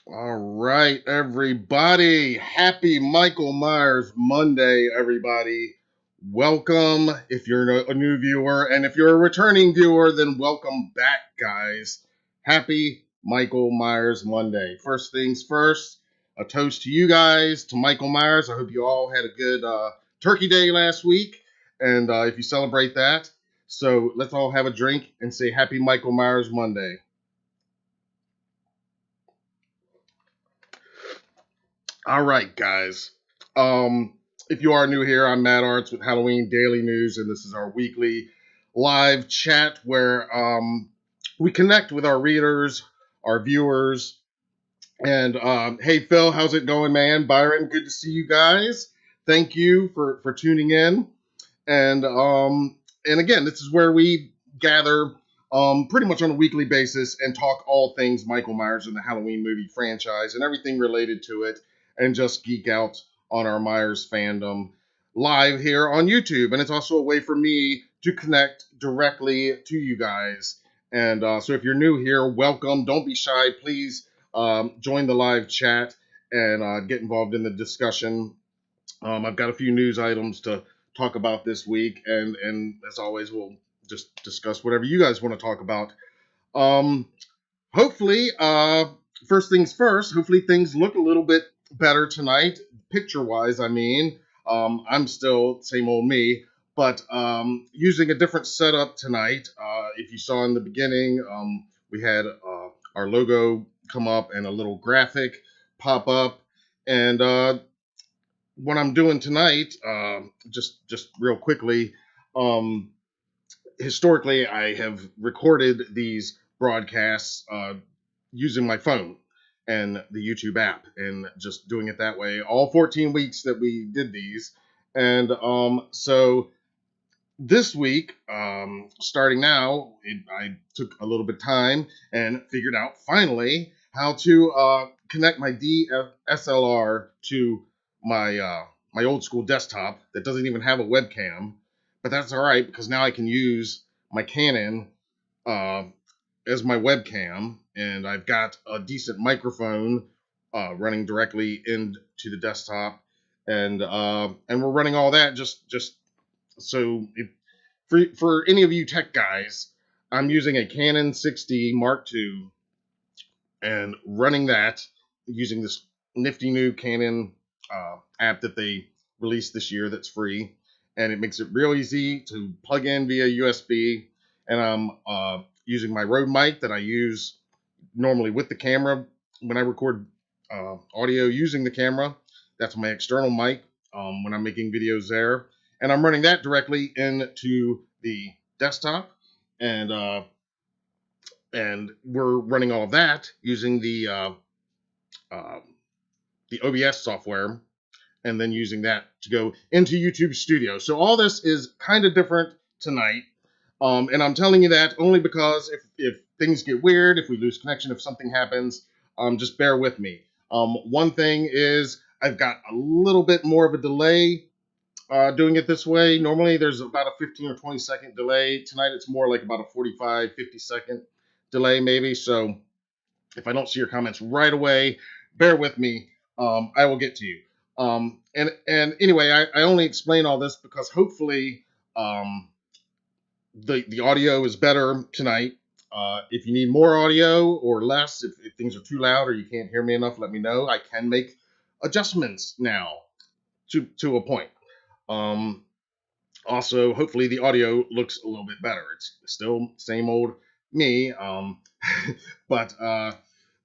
All right, everybody. Happy Michael Myers Monday, everybody. Welcome if you're a new viewer, and if you're a returning viewer, then welcome back, guys. Happy Michael Myers Monday. First things first, a toast to you guys, to Michael Myers. I hope you all had a good Turkey Day last week, and if you celebrate that, so let's all have a drink and say Happy Michael Myers Monday. All right, guys. If you are new here, I'm Matt Arts with Halloween Daily News, and this is our weekly live chat where we connect with our readers, our viewers. And hey, Phil, how's it going, man? Byron, good to see you guys. Thank you for tuning in. And again, this is where we gather pretty much on a weekly basis and talk all things Michael Myers and the Halloween movie franchise and everything related to it, and just geek out on our Myers fandom live here on YouTube. And it's also a way for me to connect directly to you guys. And so if you're new here, welcome. Don't be shy. Please join the live chat and get involved in the discussion. I've got a few news items to talk about this week, and as always, we'll just discuss whatever you guys want to talk about. Um, hopefully, first things first. Hopefully, things look a little bit better tonight, picture-wise. I mean, I'm still same old me, but using a different setup tonight. If you saw in the beginning, we had our logo come up and a little graphic pop up, and what I'm doing tonight, just real quickly, um, historically, I have recorded these broadcasts using my phone and the YouTube app, and just doing it that way. All 14 weeks that we did these, and so this week, starting now, I took a little bit of time and figured out finally how to connect my DSLR to my old school desktop that doesn't even have a webcam. But that's all right because now I can use my Canon uh, as my webcam, and I've got a decent microphone running directly into the desktop, and we're running all that just so for any of you tech guys, I'm using a Canon 6D Mark II and running that using this nifty new Canon app that they released this year that's free. And it makes it real easy to plug in via USB. And I'm using my Rode mic that I use normally with the camera when I record audio using the camera. That's my external mic when I'm making videos there, and I'm running that directly into the desktop, and and we're running all of that using uh, the OBS software, and then using that to go into YouTube Studio. So all this is kind of different tonight. And I'm telling you that only because if things get weird, if we lose connection, if something happens, just bear with me. One thing is I've got a little bit more of a delay doing it this way. Normally there's about a 15 or 20 second delay. Tonight it's more like about a 45, 50-second delay maybe. So if I don't see your comments right away, bear with me. I will get to you. And anyway, I only explain all this because hopefully um, the audio is better tonight. If you need more audio or less, if things are too loud or you can't hear me enough, let me know. I can make adjustments now to a point. Um, Also, hopefully the audio looks a little bit better. It's still same old me, but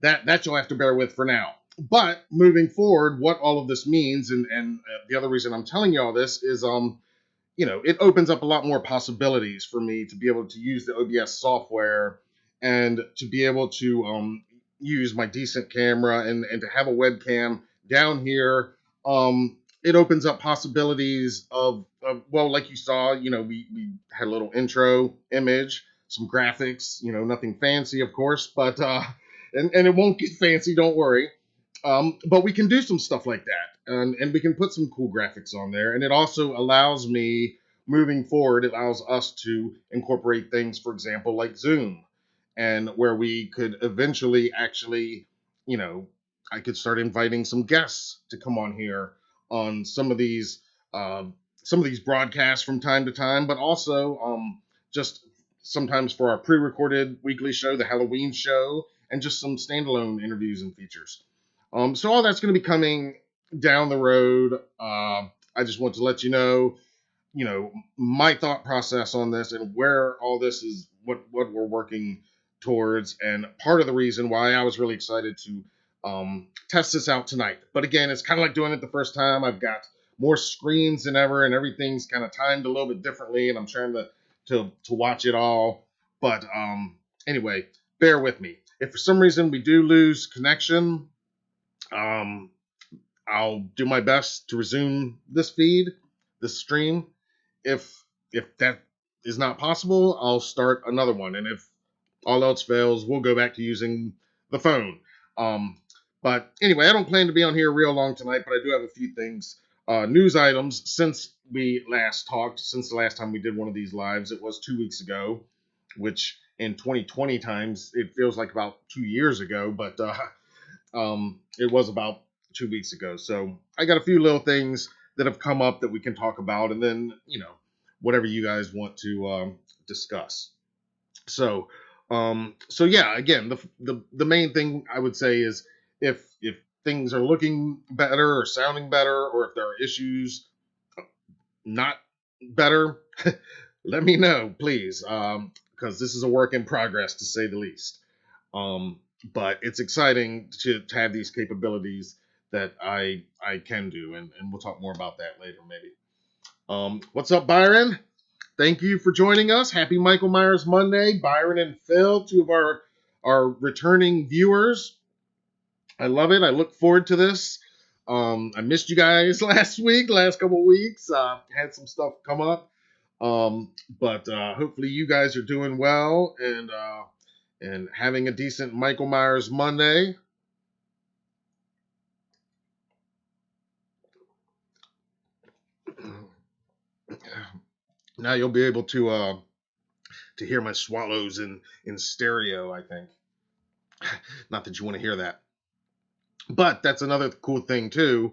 that you'll have to bear with for now. But moving forward, what all of this means, and the other reason I'm telling you all this is, it opens up a lot more possibilities for me to be able to use the OBS software and to be able to use my decent camera and to have a webcam down here. It opens up possibilities of well, like you saw, we had a little intro image, some graphics, nothing fancy, of course, but and it won't get fancy, don't worry. But we can do some stuff like that, and we can put some cool graphics on there. And it also allows me, moving forward, it allows us to incorporate things, for example, like Zoom, and where we could eventually actually, you know, I could start inviting some guests to come on here on uh, some of these broadcasts from time to time, but also just sometimes for our pre-recorded weekly show, the Halloween show, and just some standalone interviews and features. So all that's going to be coming down the road. I just want to let you know, my thought process on this and where all this is, what we're working towards, and part of the reason why I was really excited to test this out tonight. But again, it's kind of like doing it the first time. I've got more screens than ever, and everything's kind of timed a little bit differently, and I'm trying to watch it all. But anyway, bear with me. If for some reason we do lose connection, um, I'll do my best to resume this stream. If that is not possible, I'll start another one, and if all else fails, we'll go back to using the phone. Um, but anyway, I don't plan to be on here real long tonight, but I do have a few things, news items since we last talked. Since the last time we did one of these lives, it was 2 weeks ago, which in 2020 times it feels like about 2 years ago, but it was about 2 weeks ago. So I got a few little things that have come up that we can talk about, and then whatever you guys want to discuss. So, so yeah, again, the main thing I would say is if things are looking better or sounding better, or if there are issues not better, let me know, please, because this is a work in progress to say the least. But it's exciting to have these capabilities that I can do, and we'll talk more about that later, maybe. What's up, Byron? Thank you for joining us. Happy Michael Myers Monday, Byron and Phil, two of our returning viewers. I love it. I look forward to this. I missed you guys last couple weeks. Had some stuff come up, but hopefully you guys are doing well and having a decent Michael Myers Monday. Now you'll be able to hear my swallows in stereo, I think. Not that you want to hear that. But that's another cool thing too.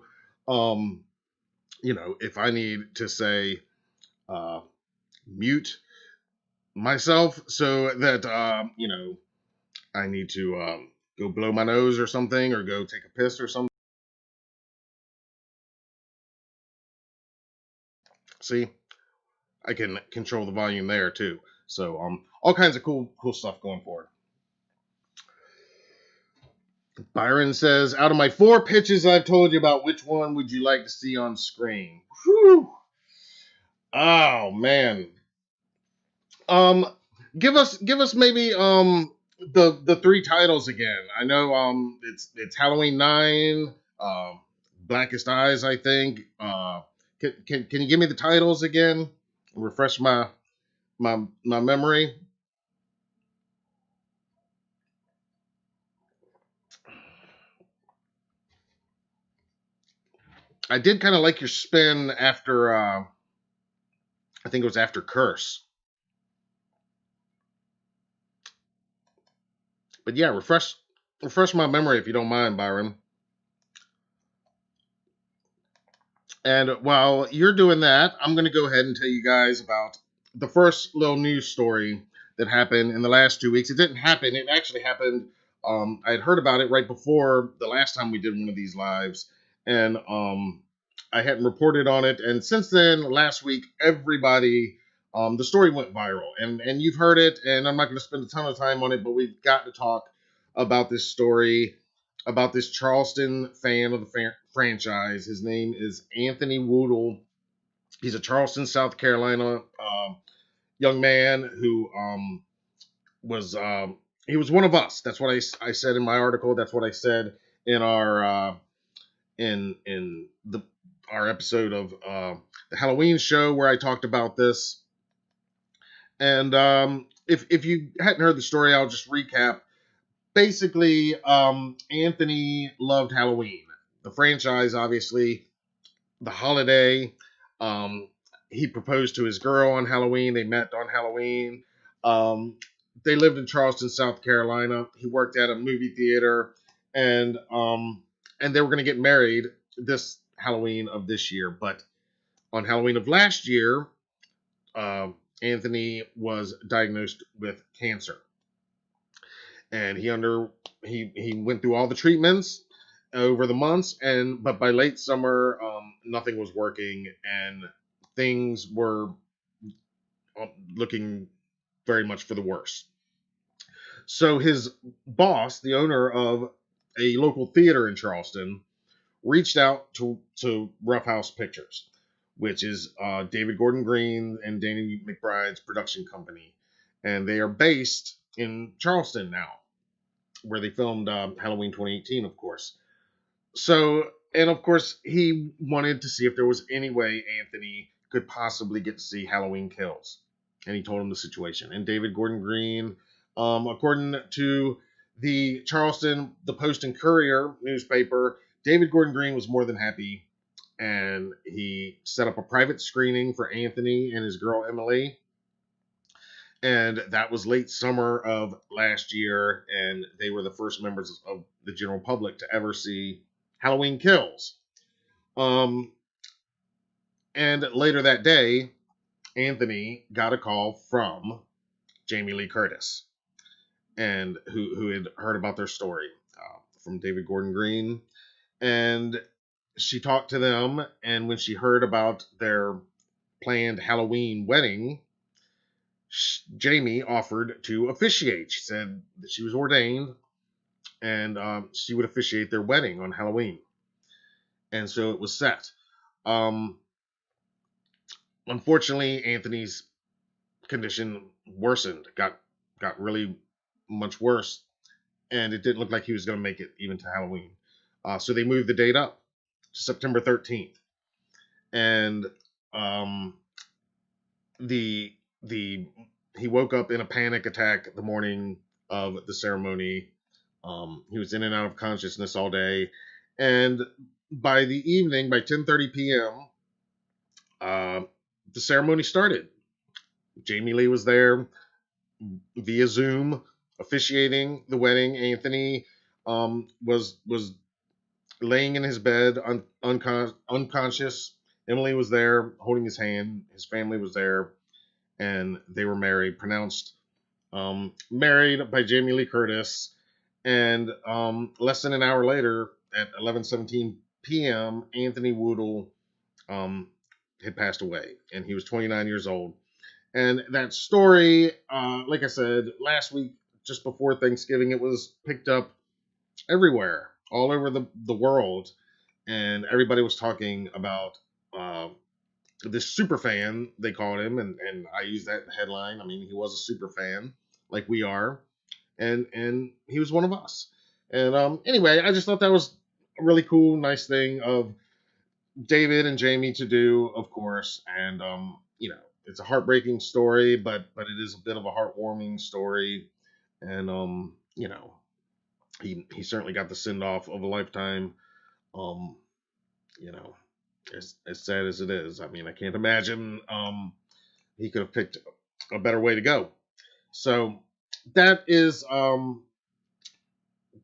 If I need to say mute myself so that I need to go blow my nose or something, or go take a piss or something. See, I can control the volume there too. So all kinds of cool stuff going forward. Byron says, out of my 4 pitches I've told you about, which one would you like to see on screen? Whew. Oh man. Um, give us maybe the 3 titles again. I know it's Halloween 9, Blackest Eyes, I think. Can you give me the titles again? Refresh my memory. I did kind of like your spin after I think it was after Curse. But yeah, refresh my memory if you don't mind, Byron. And while you're doing that, I'm going to go ahead and tell you guys about the first little news story that happened in the last 2 weeks. It didn't happen. It actually happened. I had heard about it right before the last time we did one of these lives, and I hadn't reported on it. And since then, last week, everybody, the story went viral, and you've heard it. And I'm not going to spend a ton of time on it, but we've got to talk about this story, about this Charleston fan of the franchise. His name is Anthony Woodle. He's a Charleston, South Carolina young man who was he was one of us. That's what I said in my article. That's what I said in our in the our episode of the Halloween show where I talked about this. And if you hadn't heard the story, I'll just recap. Basically, Anthony loved Halloween, the franchise, obviously, the holiday. Um, he proposed to his girl on Halloween. They met on Halloween. Um, they lived in Charleston, South Carolina. He worked at a movie theater, and and they were going to get married this Halloween of this year. But on Halloween of last year, uh, Anthony was diagnosed with cancer, and he went through all the treatments over the months, and but by late summer, nothing was working, and things were looking very much for the worse. So his boss, the owner of a local theater in Charleston, reached out to Rough House Pictures, which is David Gordon Green and Danny McBride's production company, and they are based in Charleston now, where they filmed Halloween 2018, of course. So, and of course, he wanted to see if there was any way Anthony could possibly get to see Halloween Kills, and he told him the situation. And David Gordon Green, according to the Post and Courier newspaper, David Gordon Green was more than happy, and he set up a private screening for Anthony and his girl Emily. And that was late summer of last year, and they were the first members of the general public to ever see Halloween Kills. Um, and later that day, Anthony got a call from Jamie Lee Curtis, and who had heard about their story from David Gordon Green, and she talked to them. And when she heard about their planned Halloween wedding, Jamie offered to officiate. She said that she was ordained, and she would officiate their wedding on Halloween. And so it was set. Unfortunately, Anthony's condition worsened, got really much worse, and it didn't look like he was going to make it even to Halloween. So they moved the date up to September 13th, and he woke up in a panic attack the morning of the ceremony. He was in and out of consciousness all day, and by the evening, by 10:30 p.m., the ceremony started. Jamie Lee was there via Zoom officiating the wedding. Anthony was laying in his bed unconscious. Emily was there holding his hand. His family was there, and they were married, pronounced married by Jamie Lee Curtis. And less than an hour later, at 11:17 p.m., Anthony Woodle had passed away, and he was 29 years old. And that story, like I said, last week, just before Thanksgiving, it was picked up everywhere, all over the world. And everybody was talking about this super fan, they called him. And I use that headline. I mean, he was a super fan, like we are. And he was one of us. And anyway, I just thought that was a really cool, nice thing of David and Jamie to do, of course. And, it's a heartbreaking story, but it is a bit of a heartwarming story. And, he certainly got the send off of a lifetime. Um, as sad as it is, I mean, I can't imagine he could have picked a better way to go. So that is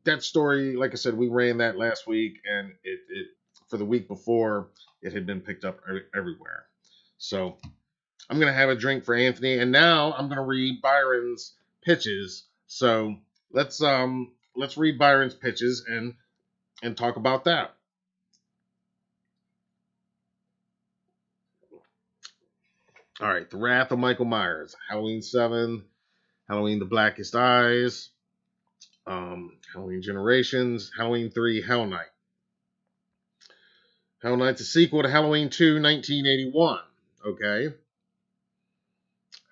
that story. Like I said, we ran that last week, and it for the week before, it had been picked up everywhere. So I'm gonna have a drink for Anthony, and now I'm gonna read Byron's pitches. So let's read Byron's pitches and talk about that. All right, The Wrath of Michael Myers, Halloween 7, Halloween The Blackest Eyes, Halloween Generations, Halloween 3, Hell Night. Hell Night's a sequel to Halloween 2, 1981. Okay.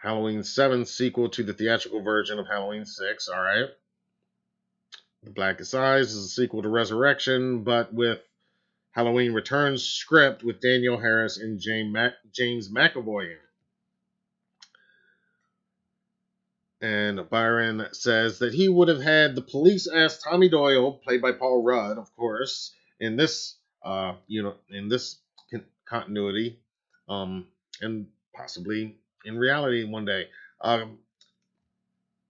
Halloween 7, sequel to the theatrical version of Halloween 6. All right. The Blackest Eyes is a sequel to Resurrection, but with Halloween Returns script with Danielle Harris and James McAvoy in it. And Byron says that he would have had the police ask Tommy Doyle, played by Paul Rudd, of course, in this, in this continuity, and possibly in reality one day.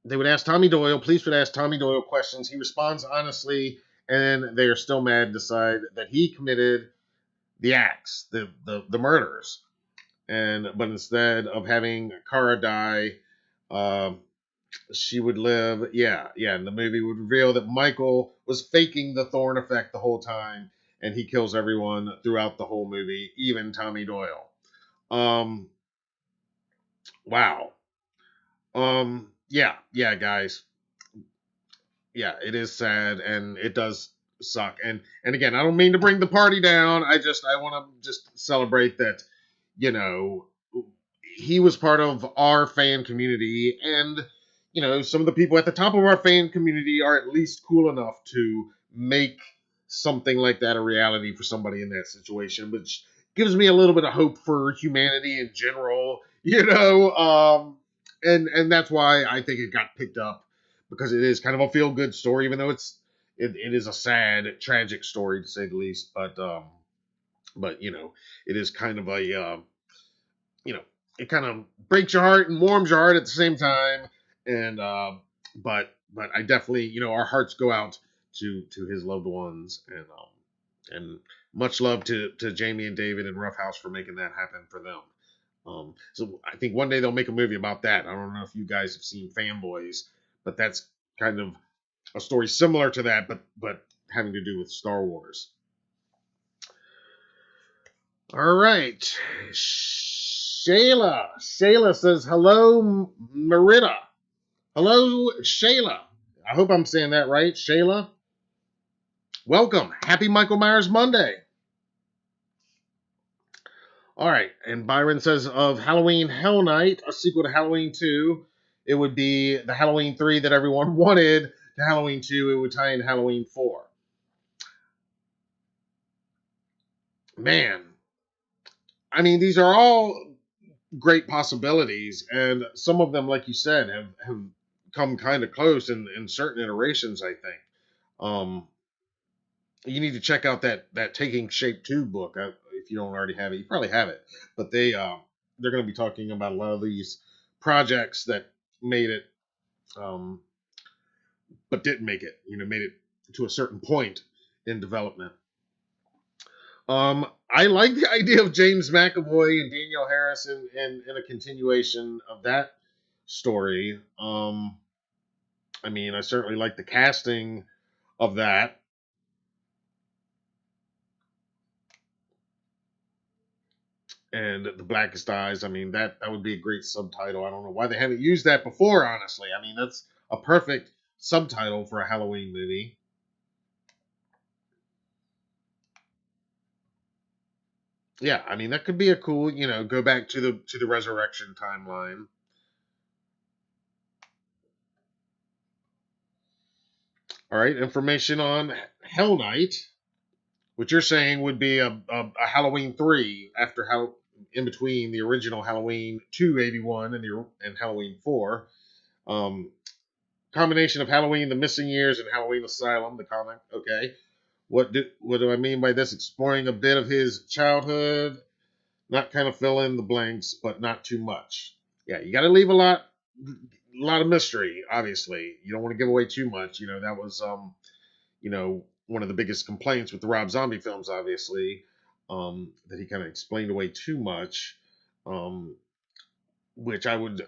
They would ask Tommy Doyle, police would ask Tommy Doyle questions. He responds honestly and they are still mad and decide that he committed the acts, the murders. But instead of having Kara die, um, she would live. Yeah. And the movie would reveal that Michael was faking the Thorn effect the whole time, and he kills everyone throughout the whole movie, even Tommy Doyle. Um, wow. Yeah, guys. Yeah, it is sad, and it does suck. And again, I don't mean to bring the party down. I want to just celebrate that, you know, he was part of our fan community, and some of the people at the top of our fan community are at least cool enough to make something like that a reality for somebody in that situation, which gives me a little bit of hope for humanity in general, and that's why I think it got picked up, because it is kind of a feel good story, even though it is a sad, tragic story to say the least. But it is kind of a you know, it kind of breaks your heart and warms your heart at the same time. And but I definitely, our hearts go out to his loved ones, and much love to Jamie and David and Rough House for making that happen for them. So I think one day they'll make a movie about that. I don't know if you guys have seen Fanboys, but that's kind of a story similar to that, but having to do with Star Wars. All right. Shayla says, hello, Merida. Hello, Shayla. I hope I'm saying that right. Shayla, welcome. Happy Michael Myers Monday. All right. And Byron says, of Halloween Hell Night, a sequel to Halloween 2, it would be the Halloween 3 that everyone wanted. To Halloween 2, it would tie in Halloween 4. Man. I mean, these are all great possibilities, and some of them, like you said, have come kind of close in certain iterations, I think. You need to check out that Taking Shape 2 book, if you don't already have it. You probably have it, but they're going to be talking about a lot of these projects that made it, but didn't make it. Made it to a certain point in development. I like the idea of James McAvoy and Danielle Harris in a continuation of that story. I mean, I certainly like the casting of that. And The Blackest Eyes, I mean, that would be a great subtitle. I don't know why they haven't used that before, honestly. I mean, that's a perfect subtitle for a Halloween movie. Yeah, I mean, that could be a cool, go back to the resurrection timeline. All right, information on Hell Night, which you're saying would be a Halloween 3 after how in between the original Halloween 281 and Halloween 4. Combination of Halloween the Missing Years and Halloween Asylum, the comic. Okay. What do I mean by this? Exploring a bit of his childhood, not kind of fill in the blanks, but not too much. Yeah, you got to leave a lot of mystery. Obviously, you don't want to give away too much. That was one of the biggest complaints with the Rob Zombie films, obviously, that he kind of explained away too much, which I would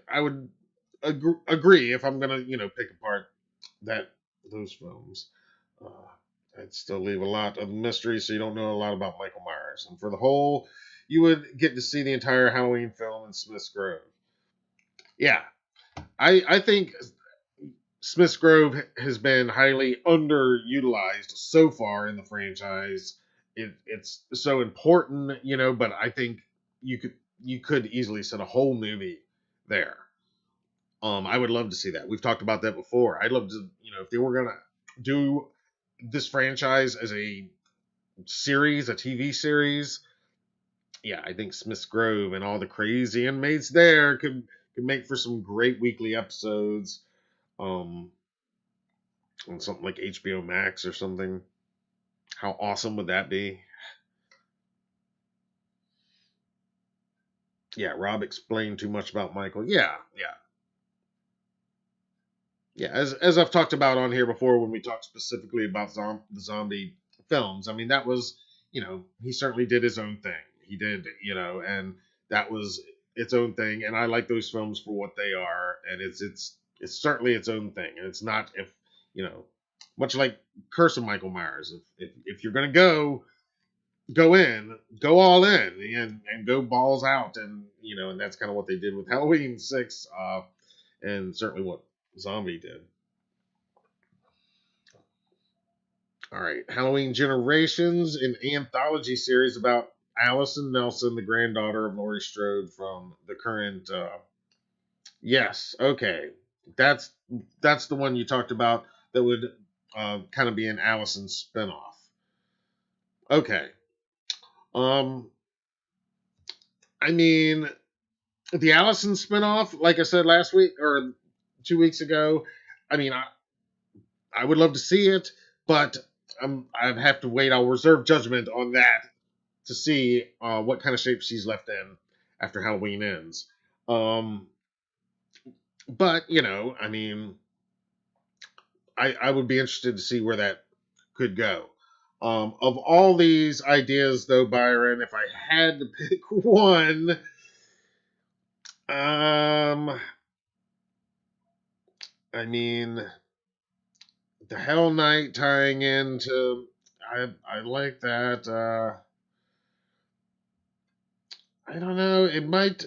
agree if I'm gonna pick apart those films. Uh, I'd still leave a lot of mystery, so you don't know a lot about Michael Myers. And for the whole, you would get to see the entire Halloween film in Smith's Grove. Yeah, I think Smith's Grove has been highly underutilized so far in the franchise. It's so important, but I think you could easily set a whole movie there. I would love to see that. We've talked about that before. I'd love to, if they were gonna do this franchise as a series, a TV series, yeah, I think Smith's Grove and all the crazy inmates there could make for some great weekly episodes. Um, on something like HBO Max or something. How awesome would that be? Yeah, Rob explained too much about Michael. Yeah. Yeah, as I've talked about on here before when we talked specifically about the zombie films, I mean that was, he certainly did his own thing. He did, and that was its own thing. And I like those films for what they are, and it's certainly its own thing. And it's not, if you know, much like Curse of Michael Myers. If you're gonna go all in, and go balls out, and that's kind of what they did with Halloween 6, and certainly what Zombie did. All right, Halloween Generations, an anthology series about Allison Nelson, the granddaughter of Laurie Strode from the current. Yes, okay, that's that's the one you talked about that would kind of be an Allison spinoff. Okay, um, I mean the Allison spinoff, like I said last week or 2 weeks ago. I mean, I would love to see it, but I'd have to wait. I'll reserve judgment on that to see what kind of shape she's left in after Halloween ends. Um, but I mean, I would be interested to see where that could go. Of all these ideas, though, Byron, if I had to pick one, I mean, the Hell Knight tying into, I like that. I don't know. It might.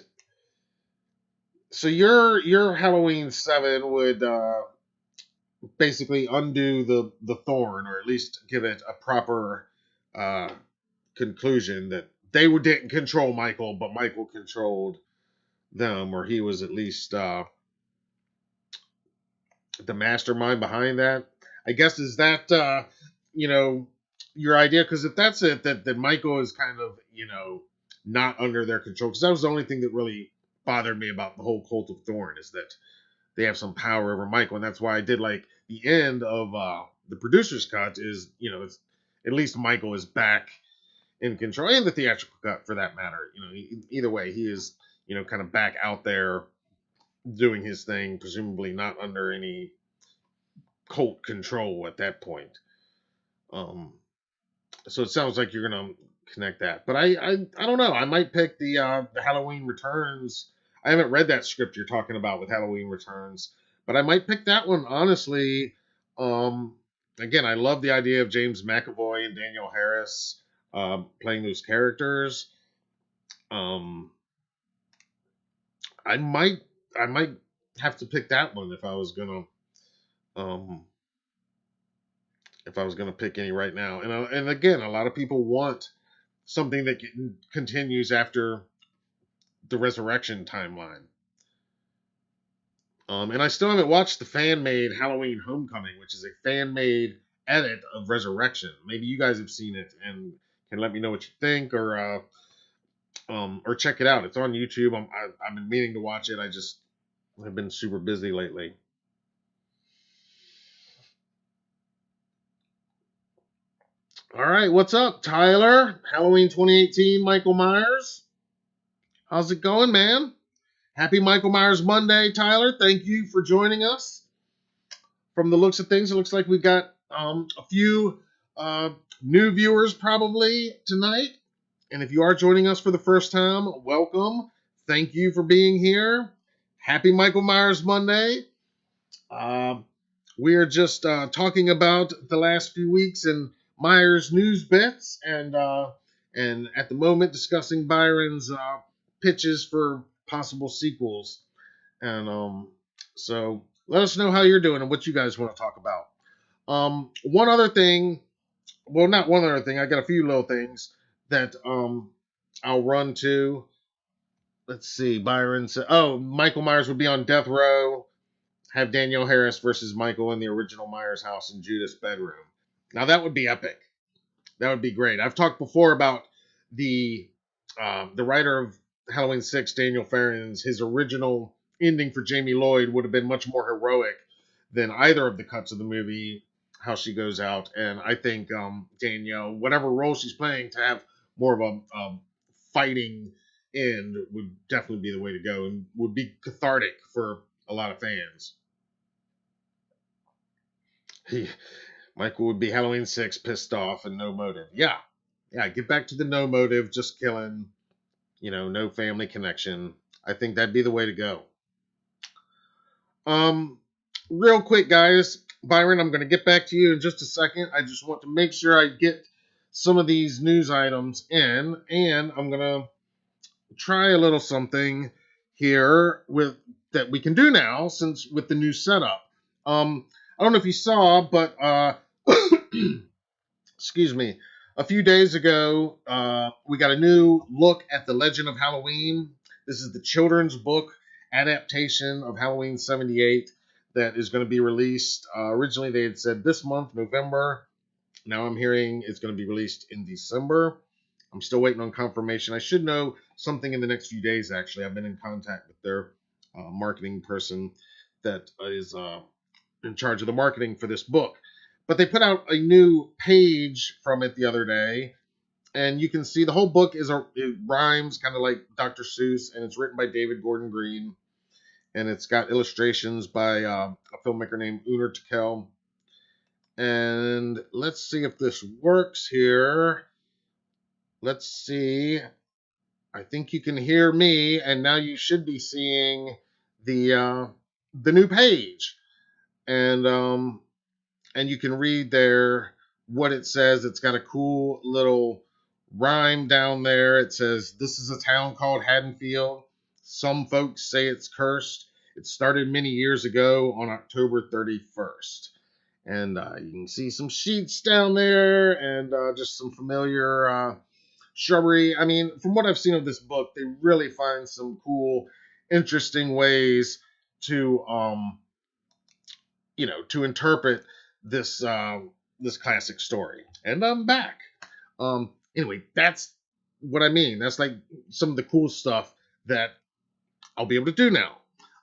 So your Halloween 7 would basically undo the thorn, or at least give it a proper uh, conclusion that didn't control Michael, but Michael controlled them, or he was at least the mastermind behind that. I guess, is that you know your idea? Because if that's it, that Michael is kind of not under their control. Because that was the only thing that really bothered me about the whole Cult of Thorn, is that they have some power over Michael, and that's why I did like the end of the producer's cut. Is it's at least Michael is back in control, and the theatrical cut for that matter. Either way, he is kind of back out there doing his thing, presumably not under any cult control at that point. Um, so it sounds like you're gonna connect that, but I don't know. I might pick the Halloween Returns. I haven't read that script you're talking about with Halloween Returns, but I might pick that one honestly. Um, Again, I love the idea of James McAvoy and Daniel Harris playing those characters. Um, I might I might have to pick that one um, if I was gonna pick any right now. And again, a lot of people want something that continues after the Resurrection timeline. And I still haven't watched the fan made Halloween Homecoming, which is a fan made edit of Resurrection. Maybe you guys have seen it and can let me know what you think, or check it out. It's on YouTube. I've been meaning to watch it. I just have been super busy lately. All right, what's up, Tyler? Halloween 2018, Michael Myers. How's it going, man? Happy Michael Myers Monday, Tyler. Thank you for joining us. From the looks of things, it looks like we got a few uh, new viewers probably tonight. And if you are joining us for the first time, welcome. Thank you for being here. Happy Michael Myers Monday. Uh, we are just talking about the last few weeks in Myers news bits, and at the moment discussing Byron's pitches for possible sequels. And so let us know how you're doing and what you guys want to talk about. One other thing, well, not one other thing. I got a few little things that I'll run to. Let's see. Byron said, "Oh, Michael Myers would be on death row. Have Danielle Harris versus Michael in the original Myers house in Judith's bedroom. Now that would be epic. That would be great. I've talked before about the writer of Halloween 6, Daniel Farrens. His original ending for Jamie Lloyd would have been much more heroic than either of the cuts of the movie. How she goes out, and I think Danielle, whatever role she's playing, to have more of a fighting end would definitely be the way to go, and would be cathartic for a lot of fans. he, Michael would be Halloween 6 pissed off and no motive. Yeah. Yeah, get back to the no motive, just killing, no family connection. I think that'd be the way to go. Um, Real quick, guys, Byron, I'm going to get back to you in just a second. I just want to make sure I get some of these news items in, and I'm going to try a little something here with that we can do now since with the new setup. I don't know if you saw, but excuse me, a few days ago, we got a new look at the Legend of Halloween. This is the children's book adaptation of Halloween 78 that is going to be released. Originally, they had said this month, November. Now I'm hearing it's going to be released in December. I'm still waiting on confirmation. I should know something in the next few days, actually. I've been in contact with their marketing person that is in charge of the marketing for this book. But they put out a new page from it the other day, and you can see the whole book it rhymes kind of like Dr. Seuss, and it's written by David Gordon Green, and it's got illustrations by a filmmaker named Uner Tekel. And let's see if this works here. Let's see. I think you can hear me, and now you should be seeing the new page, and you can read there what it says. It's got a cool little rhyme down there. It says, "This is a town called Haddonfield. Some folks say it's cursed. It started many years ago on October 31st." And you can see some sheets down there and just some familiar shrubbery. I mean, from what I've seen of this book, they really find some cool, interesting ways to, to interpret this classic story. And I'm back. Anyway, that's what I mean. That's like some of the cool stuff that I'll be able to do now.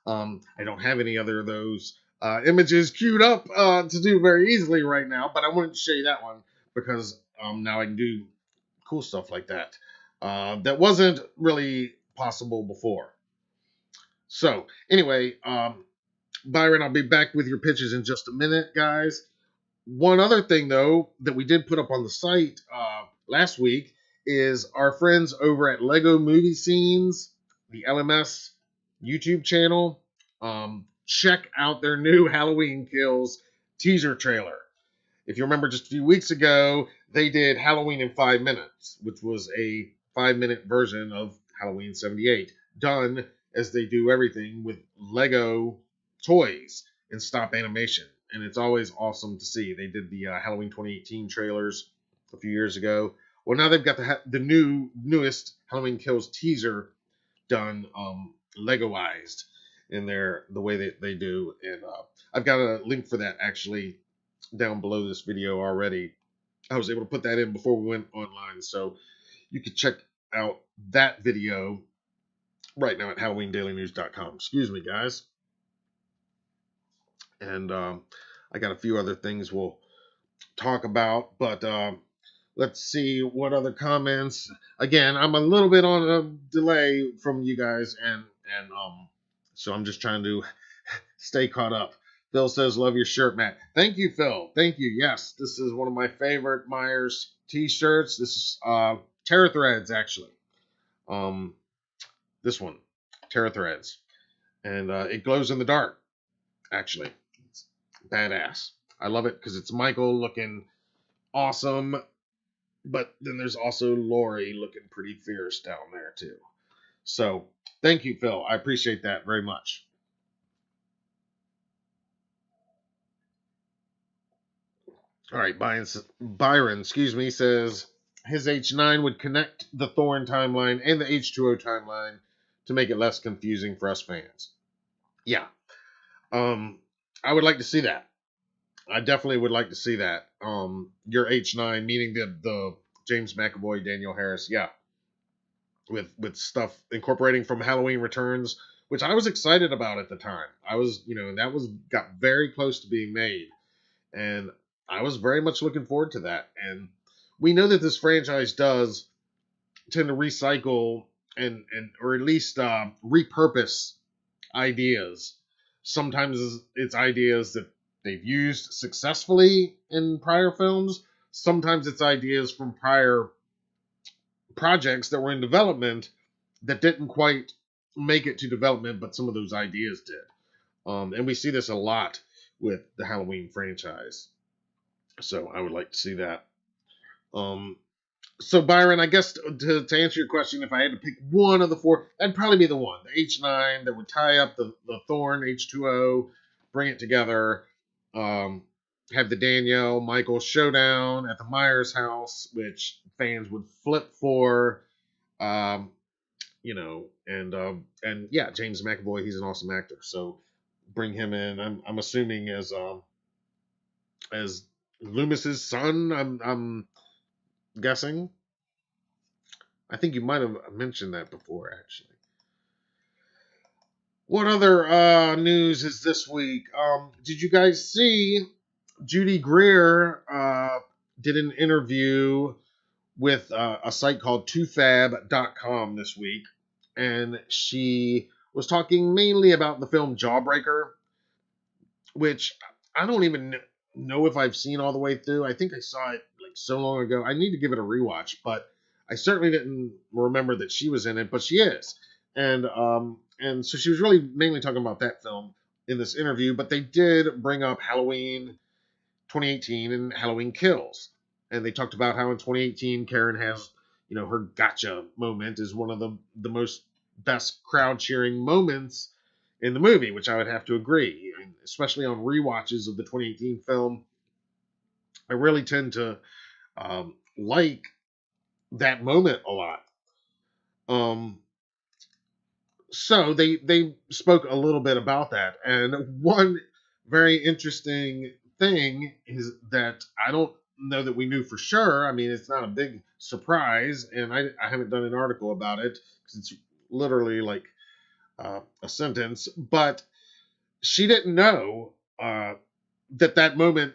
I don't have any other of those images queued up to do very easily right now, but I wanted to show you that one because now I can do cool stuff like that. That wasn't really possible before. So, anyway, Byron, I'll be back with your pitches in just a minute, guys. One other thing, though, that we did put up on the site last week is our friends over at Lego Movie Scenes, the LMS YouTube channel. Check out their new Halloween Kills teaser trailer. If you remember just a few weeks ago, they did Halloween in 5 minutes, which was a 5-minute version of Halloween 78, done as they do everything with Lego toys and stop animation. And it's always awesome to see. They did the Halloween 2018 trailers a few years ago. Well, now they've got the newest Halloween Kills teaser done Legoized in the way that they do. And I've got a link for that actually down below this video already. I was able to put that in before we went online, so you can check out that video right now at HalloweenDailyNews.com. Excuse me, guys. And I got a few other things we'll talk about, but let's see what other comments. Again, I'm a little bit on a delay from you guys, and so I'm just trying to stay caught up. Phil says, "Love your shirt, Matt." Thank you, Phil. Thank you. Yes, this is one of my favorite Myers t-shirts. This is Terror Threads, actually. This one, Terror Threads. And it glows in the dark, actually. It's badass. I love it because it's Michael looking awesome, but then there's also Laurie looking pretty fierce down there, too. So, thank you, Phil. I appreciate that very much. All right, Byron, says his H9 would connect the Thorn timeline and the H2O timeline to make it less confusing for us fans. Yeah, I would like to see that. I definitely would like to see that. Your H9, meaning the James McAvoy, Danielle Harris, yeah, with stuff incorporating from Halloween Returns, which I was excited about at the time. I was, got very close to being made, and I was very much looking forward to that. And we know that this franchise does tend to recycle and or at least repurpose ideas. Sometimes it's ideas that they've used successfully in prior films. Sometimes it's ideas from prior projects that were in development that didn't quite make it to development, but some of those ideas did. And we see this a lot with the Halloween franchise. So I would like to see that. So Byron, I guess to answer your question, if I had to pick one of the four, that'd probably be the one, the H9 that would tie up the Thorn H2O, bring it together, have the Danielle Michael showdown at the Myers house, which fans would flip for, and yeah, James McAvoy, he's an awesome actor, so bring him in. I'm assuming as Loomis's son. I'm guessing. I think you might have mentioned that before, actually. What other news is this week? Did you guys see Judy Greer did an interview with a site called tofab.com this week, and she was talking mainly about the film Jawbreaker, which I don't even know if I've seen all the way through. I think I saw it like so long ago. I need to give it a rewatch, but I certainly didn't remember that she was in it, but she is. And so she was really mainly talking about that film in this interview, but they did bring up Halloween 2018 and Halloween Kills. And they talked about how in 2018 Karen has, her gotcha moment is one of the most best crowd cheering moments in the movie, which I would have to agree. And especially on rewatches of the 2018 film, I really tend to like that moment a lot. So they spoke a little bit about that, and one very interesting thing is that I don't know that we knew for sure. I mean, it's not a big surprise, and I haven't done an article about it because it's literally like a sentence, but she didn't know that moment,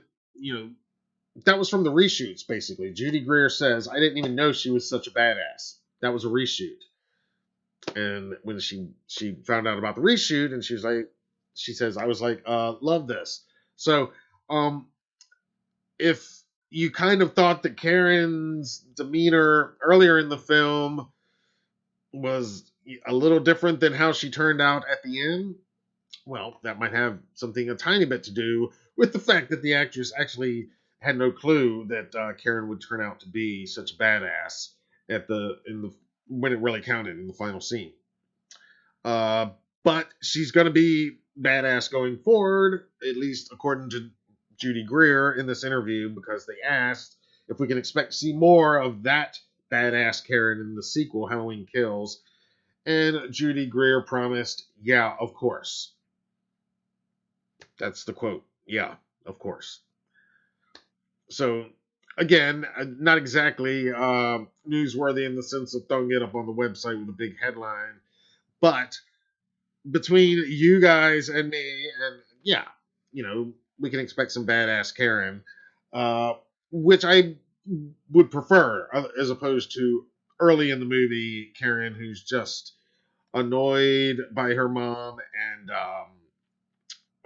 that was from the reshoots, basically. Judy Greer says, I didn't even know she was such a badass. That was a reshoot. And when she found out about the reshoot, and she says, I was like, love this. So, if you kind of thought that Karen's demeanor earlier in the film was a little different than how she turned out at the end, well, that might have something a tiny bit to do with the fact that the actress actually had no clue that Karen would turn out to be such a badass when it really counted in the final scene. But she's going to be badass going forward, at least according to Judy Greer in this interview, because they asked if we can expect to see more of that badass Karen in the sequel, Halloween Kills. And Judy Greer promised, yeah, of course. That's the quote. Yeah, of course. So, again, not exactly newsworthy in the sense of throwing it up on the website with a big headline. But between you guys and me, and yeah, we can expect some badass Karen, which I would prefer as opposed to early in the movie Karen, who's just annoyed by her mom and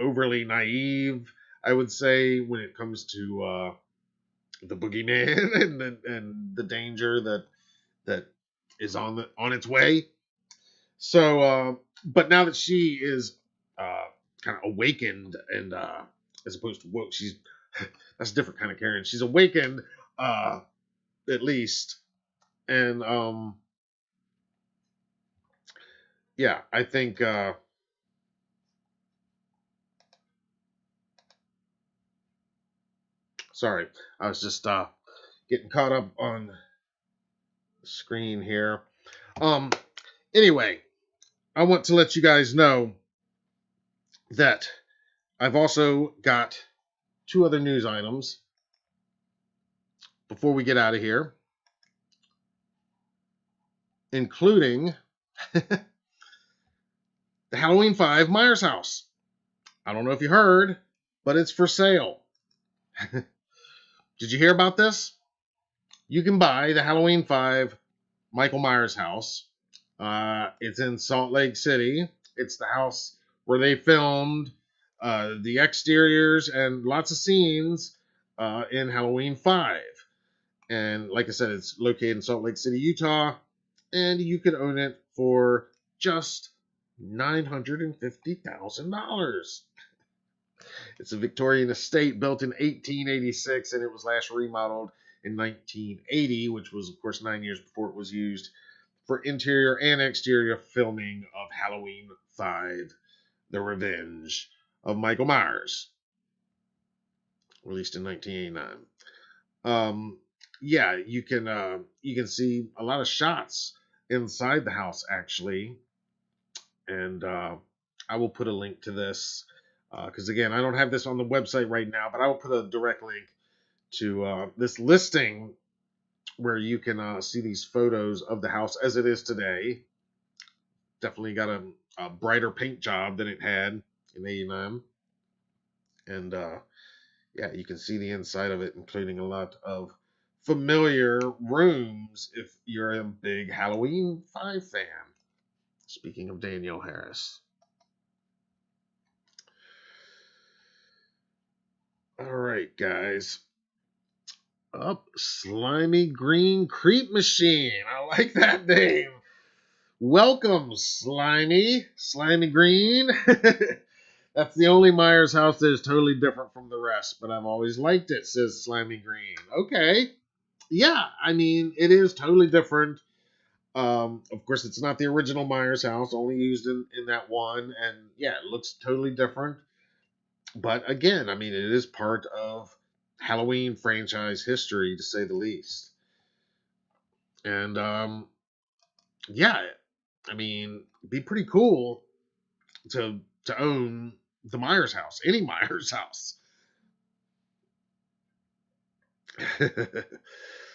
overly naive, I would say, when it comes to the boogeyman and the danger that is on its way. So, but now that she is kind of awakened and as opposed to woke, that's a different kind of Karen. She's awakened at least, and yeah, I think. Sorry, I was just getting caught up on the screen here. Anyway, I want to let you guys know that I've also got two other news items before we get out of here, including the Halloween 5 Myers house. I don't know if you heard, but it's for sale. Did you hear about this? You can buy the Halloween 5 Michael Myers house. It's in Salt Lake City. It's the house where they filmed the exteriors and lots of scenes in Halloween 5. And like I said, it's located in Salt Lake City, Utah, and you can own it for just $950,000. It's a Victorian estate built in 1886, and it was last remodeled in 1980, which was, of course, 9 years before it was used for interior and exterior filming of Halloween 5, The Revenge of Michael Myers, released in 1989. Yeah, you can see a lot of shots inside the house actually, and I will put a link to this because again, I don't have this on the website right now, but I will put a direct link to this listing where you can see these photos of the house as it is today. Definitely got a brighter paint job than it had in '89, and yeah, you can see the inside of it, including a lot of familiar rooms if you're a big Halloween 5 fan. Speaking of Danielle Harris. All right, guys. Up, Slimy Green Creep Machine. I like that name. Welcome, Slimy Green. That's the only Myers house that is totally different from the rest, but I've always liked it, says Slimy Green. Okay. Yeah, I mean, it is totally different. Of course, it's not the original Myers house, only used in that one. And yeah, it looks totally different. But again, I mean, it is part of Halloween franchise history, to say the least. And yeah, I mean, it'd be pretty cool to own the Myers house, any Myers house.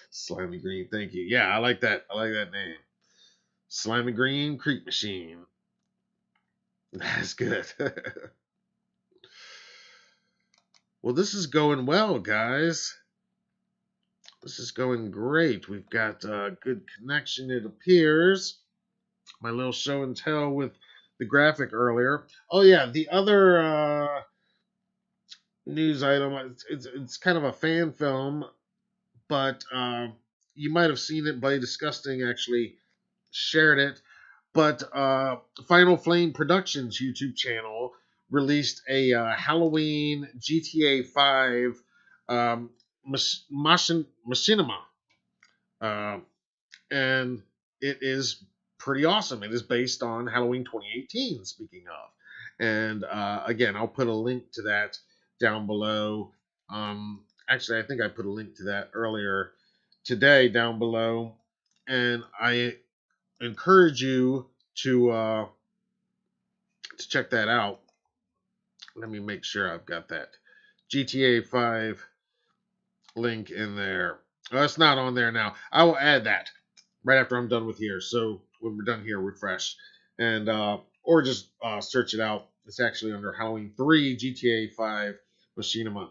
Slimy Green, thank you. Yeah, I like that. I like that name. Slimy Green Creep Machine. That's good. Well, this is going well, guys. This is going great. We've got a good connection, it appears. My little show and tell with the graphic earlier. Oh, yeah, the other news item, it's kind of a fan film, but you might have seen it. Buddy Disgusting actually shared it. But Final Flame Productions YouTube channel released a Halloween GTA 5 machinima. And it is pretty awesome. It is based on Halloween 2018, speaking of. And again, I'll put a link to that down below. Actually, I think I put a link to that earlier today down below. And I encourage you to check that out. Let me make sure I've got that GTA 5 link in there. Oh, it's not on there now. I will add that right after I'm done with here. So when we're done here, refresh and or just search it out. It's actually under Halloween 3 GTA 5 Machinima.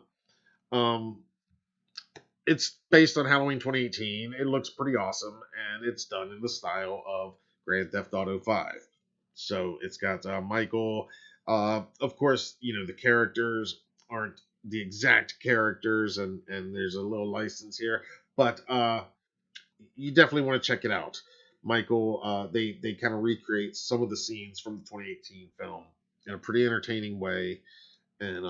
It's based on Halloween 2018. It looks pretty awesome, and it's done in the style of Grand Theft Auto 5. So it's got Michael. Of course, you know, the characters aren't the exact characters, and there's a little license here, but you definitely want to check it out. Michael, they kind of recreate some of the scenes from the 2018 film in a pretty entertaining way, and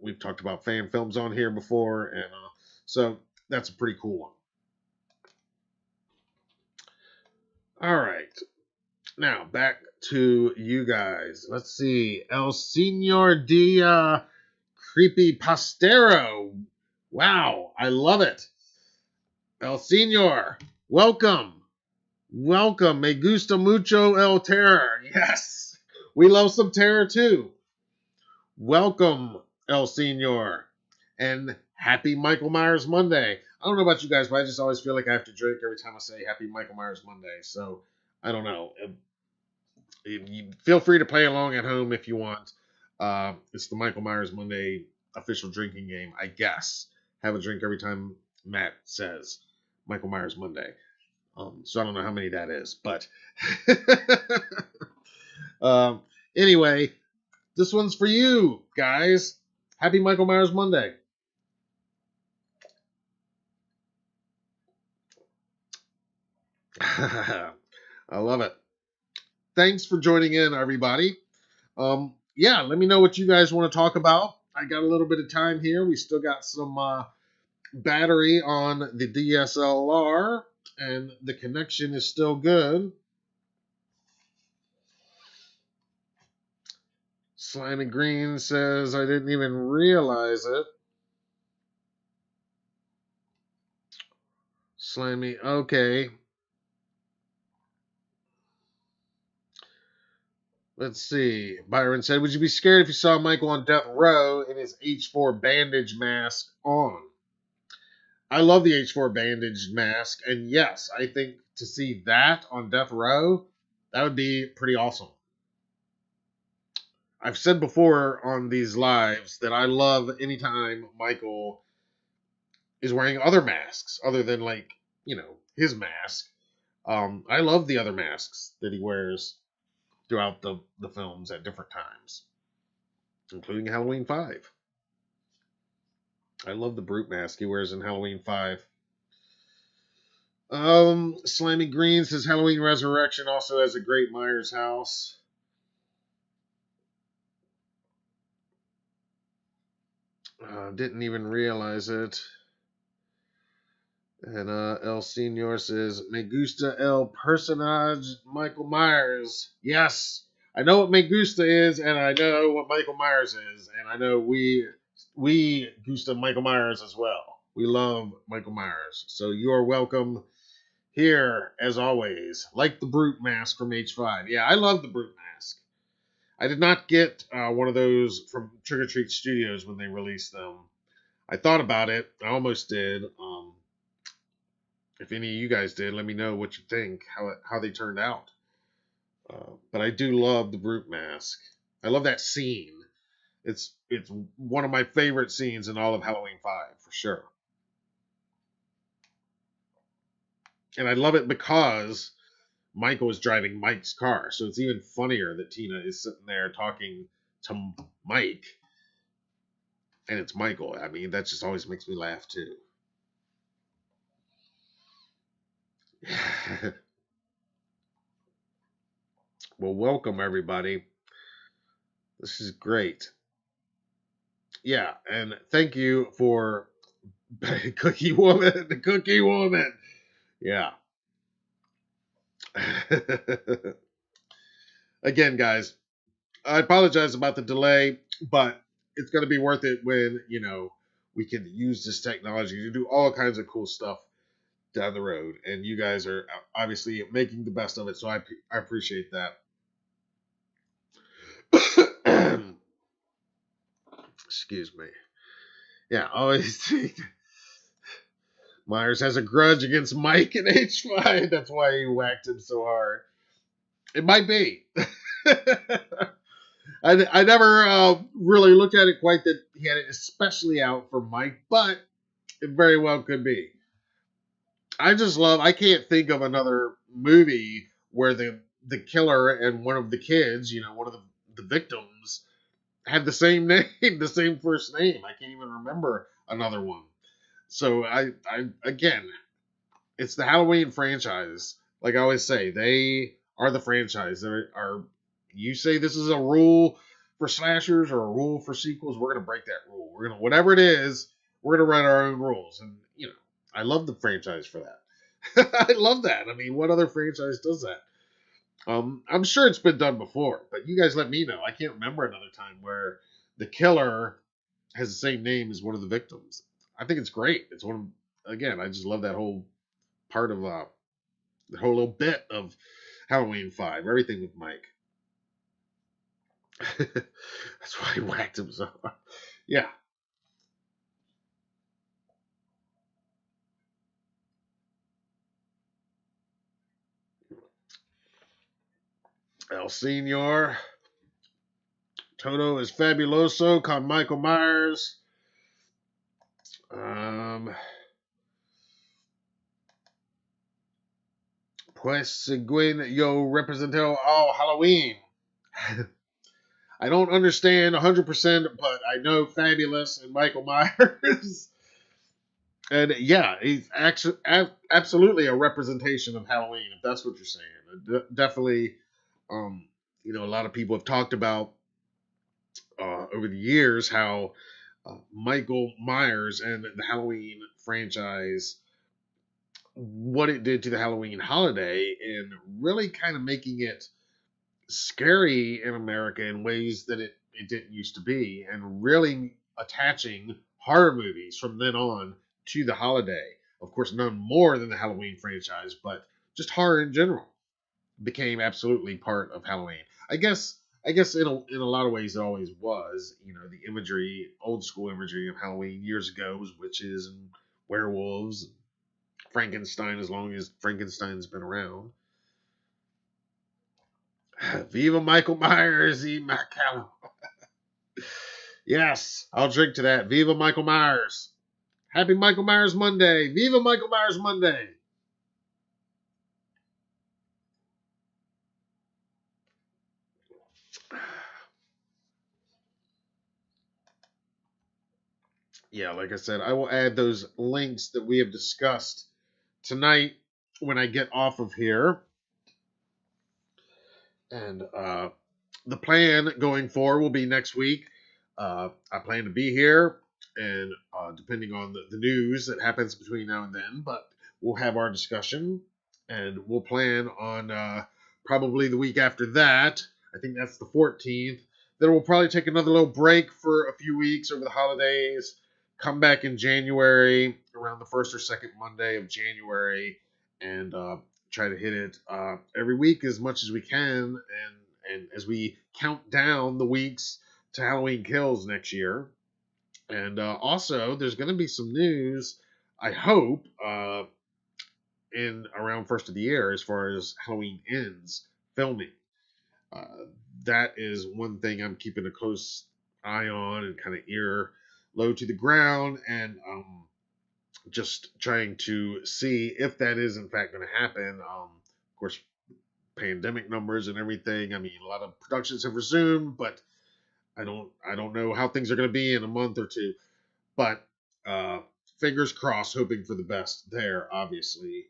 we've talked about fan films on here before, and so that's a pretty cool one. All right, now back to you guys. Let's see, El Senor Dia Creepy Pastero. Wow, I love it. El Senor, welcome. Welcome. Me gusta mucho el terror. Yes, we love some terror too. Welcome, El Senor. And happy Michael Myers Monday. I don't know about you guys, but I just always feel like I have to drink every time I say happy Michael Myers Monday. So, I don't know. You feel free to play along at home if you want. It's the Michael Myers Monday official drinking game, I guess. Have a drink every time Matt says Michael Myers Monday. So I don't know how many that is, but anyway, this one's for you, guys. Happy Michael Myers Monday. I love it. Thanks for joining in, everybody. Yeah, let me know what you guys want to talk about. I got a little bit of time here. We still got some battery on the DSLR, and the connection is still good. Slimy Green says, I didn't even realize it. Slimy, okay. Let's see. Byron said, would you be scared if you saw Michael on death row in his H4 bandage mask on? I love the H4 bandage mask, and yes, I think to see that on death row, that would be pretty awesome. I've said before on these lives that I love anytime Michael is wearing other masks other than, like, his mask. I love the other masks that he wears throughout the films at different times, including Halloween 5. I love the brute mask he wears in Halloween 5. Slimy Green says Halloween Resurrection also has a great Myers house. Didn't even realize it. And El Senor says, Me gusta el personage Michael Myers. Yes, I know what Me gusta is, and I know what Michael Myers is, and I know we gusta Michael Myers as well. We love Michael Myers. So you are welcome here, as always. Like the Brute mask from H5. Yeah, I love the Brute mask. I did not get one of those from Trick or Treat Studios when they released them. I thought about it. I almost did. If any of you guys did, let me know what you think, how they turned out. But I do love the Brute mask. I love that scene. It's one of my favorite scenes in all of Halloween 5, for sure. And I love it because Michael is driving Mike's car. So it's even funnier that Tina is sitting there talking to Mike. And it's Michael. I mean, that just always makes me laugh, too. Well, welcome, everybody. This is great. Yeah, and thank you for Cookie Woman, the Cookie Woman. Yeah. Again, guys, I apologize about the delay, but it's going to be worth it when, we can use this technology to do all kinds of cool stuff down the road. And you guys are obviously making the best of it, so I appreciate that. Excuse me. Yeah, always think Myers has a grudge against Mike and H5. That's why he whacked him so hard. It might be. I never really looked at it quite that he had it especially out for Mike, but it very well could be. I can't think of another movie where the killer and one of the kids, one of the victims, had the same name, the same first name. I can't even remember another one. So again, it's the Halloween franchise. Like I always say, they are the franchise. You say this is a rule for slashers or a rule for sequels, we're gonna break that rule. We're gonna whatever it is, we're gonna write our own rules. And I love the franchise for that. I love that. I mean, what other franchise does that? I'm sure it's been done before, but you guys let me know. I can't remember another time where the killer has the same name as one of the victims. I think it's great. It's again, I just love that whole part of the whole little bit of Halloween 5, everything with Mike. That's why he whacked him so hard. Yeah. El Senor. Toto is fabuloso con Michael Myers. Pues según yo represento Halloween. I don't understand 100%, but I know Fabulous and Michael Myers. And yeah, he's actually absolutely a representation of Halloween, if that's what you're saying. Definitely, um, a lot of people have talked about over the years how Michael Myers and the Halloween franchise, what it did to the Halloween holiday, and really kind of making it scary in America in ways that it didn't used to be, and really attaching horror movies from then on to the holiday. Of course, none more than the Halloween franchise, but just horror in general became absolutely part of Halloween. I guess in a lot of ways it always was. The imagery, old school imagery of Halloween years ago was witches and werewolves, and Frankenstein as long as Frankenstein's been around. Viva Michael Myers, E. McCallum. Yes, I'll drink to that. Viva Michael Myers. Happy Michael Myers Monday. Viva Michael Myers Monday. Yeah, like I said, I will add those links that we have discussed tonight when I get off of here. And the plan going forward will be next week. I plan to be here, and depending on the news that happens between now and then, but we'll have our discussion, and we'll plan on probably the week after that. I think that's the 14th. Then we'll probably take another little break for a few weeks over the holidays. Come back in January around the first or second Monday of January, and try to hit it every week as much as we can, and as we count down the weeks to Halloween Kills next year. And also, there's going to be some news, I hope, in around first of the year as far as Halloween Ends filming. Uh, that is one thing I'm keeping a close eye on and kind of ear low to the ground, and just trying to see if that is in fact going to happen. Of course, pandemic numbers and everything. I mean, a lot of productions have resumed, but I don't know how things are going to be in a month or two. But uh, fingers crossed, hoping for the best there, obviously,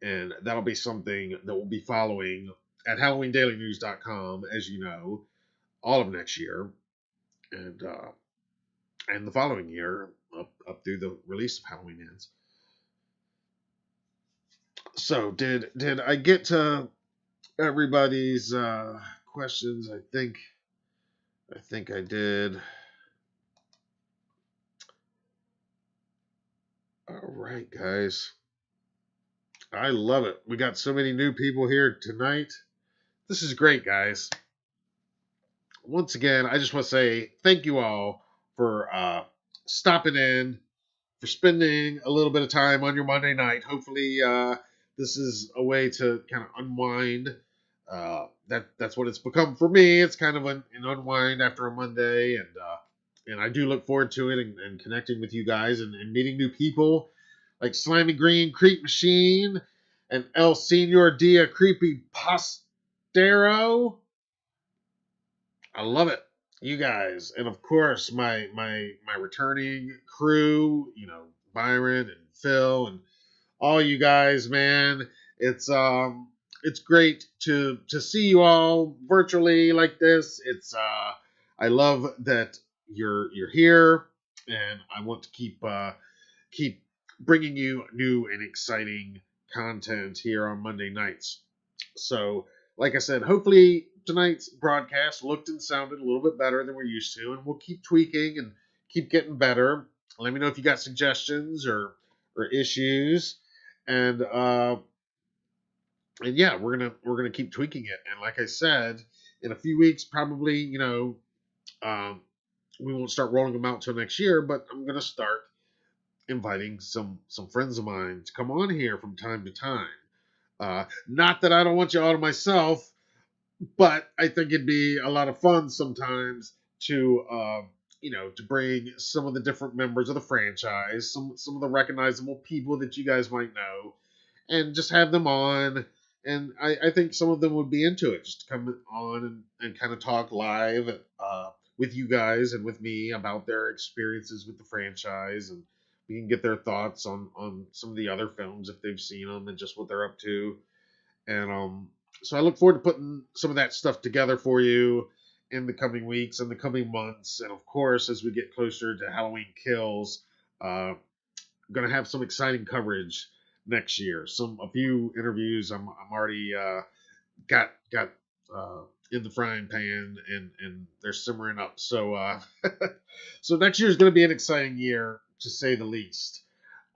and that'll be something that we'll be following at HalloweenDailyNews.com, as you know, all of next year, and the following year up through the release of Halloween Ends. So did I get to everybody's questions? I think I did. All right, guys. I love it. We got so many new people here tonight. This is great, guys. Once again, I just want to say thank you all for stopping in, for spending a little bit of time on your Monday night. Hopefully, this is a way to kind of unwind. That's what it's become for me. It's kind of an unwind after a Monday, and I do look forward to it, and connecting with you guys, and meeting new people like Slimy Green Creep Machine and El Senor Dia Creepy Postero. I love it. You guys, and of course my returning crew, Byron and Phil and all you guys, man. It's great to see you all virtually like this. I love that you're here, and I want to keep bringing you new and exciting content here on Monday nights. So, like I said, hopefully tonight's broadcast looked and sounded a little bit better than we're used to, and we'll keep tweaking and keep getting better. Let me know if you got suggestions or issues, and yeah, we're gonna keep tweaking it. And like I said, in a few weeks, probably um, we won't start rolling them out till next year, but I'm gonna start inviting some friends of mine to come on here from time to time. Not that I don't want you all to myself, but I think it'd be a lot of fun sometimes to bring some of the different members of the franchise, some of the recognizable people that you guys might know, and just have them on and I think some of them would be into it, just to come on and kind of talk live with you guys and with me about their experiences with the franchise, and we can get their thoughts on some of the other films if they've seen them and just what they're up to. And so I look forward to putting some of that stuff together for you in the coming weeks and the coming months. And of course, as we get closer to Halloween Kills, I'm gonna have some exciting coverage next year. A few interviews I'm already got in the frying pan, and they're simmering up. So so next year is gonna be an exciting year to say the least.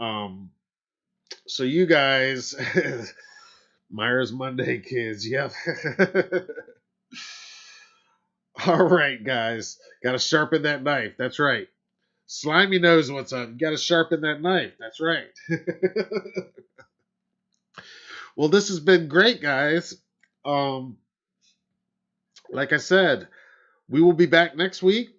So you guys, Myers Monday kids, yep. All right, guys, got to sharpen that knife. That's right. Slimy knows what's up. You got to sharpen that knife. That's right. Well, this has been great, guys. Um, like I said, we will be back next week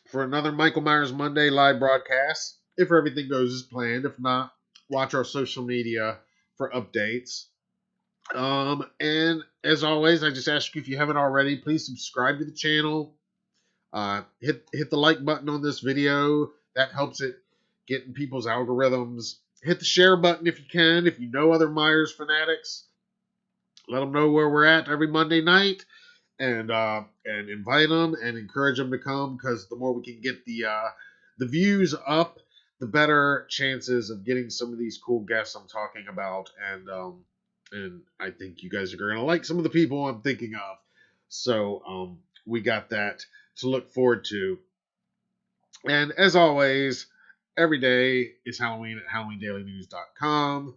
for another Michael Myers Monday live broadcast. If everything goes as planned. If not, watch our social media for updates. And as always, I just ask you, if you haven't already, please subscribe to the channel. Hit the like button on this video. That helps it get in people's algorithms. Hit the share button if you can. If you know other Myers fanatics, let them know where we're at every Monday night, and invite them and encourage them to come, because the more we can get the views up, the better chances of getting some of these cool guests I'm talking about. And I think you guys are going to like some of the people I'm thinking of. So we got that to look forward to. And as always, every day is Halloween at HalloweenDailyNews.com.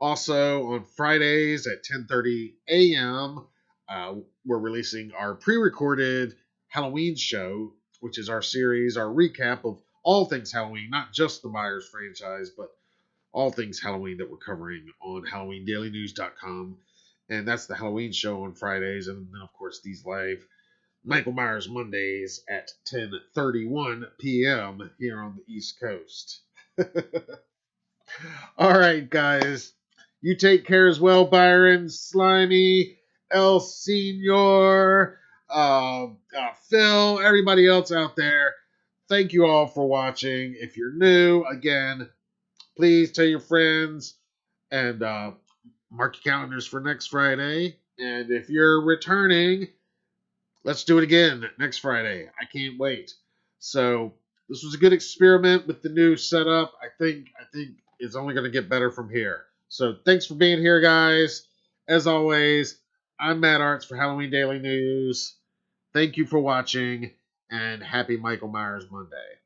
Also, on Fridays at 10:30 a.m., we're releasing our pre-recorded Halloween show, which is our series, our recap of all things Halloween, not just the Myers franchise, but all things Halloween that we're covering on HalloweenDailyNews.com. And that's the Halloween show on Fridays. And then, of course, these live Michael Myers Mondays at 10:31 p.m. here on the East Coast. All right, guys. You take care as well, Byron, Slimy, El Senor, Phil, everybody else out there. Thank you all for watching. If you're new, again, please tell your friends and mark your calendars for next Friday. And if you're returning, let's do it again next Friday. I can't wait. So this was a good experiment with the new setup. I think it's only going to get better from here. So thanks for being here, guys. As always, I'm Matt Arts for Halloween Daily News. Thank you for watching, and happy Michael Myers Monday.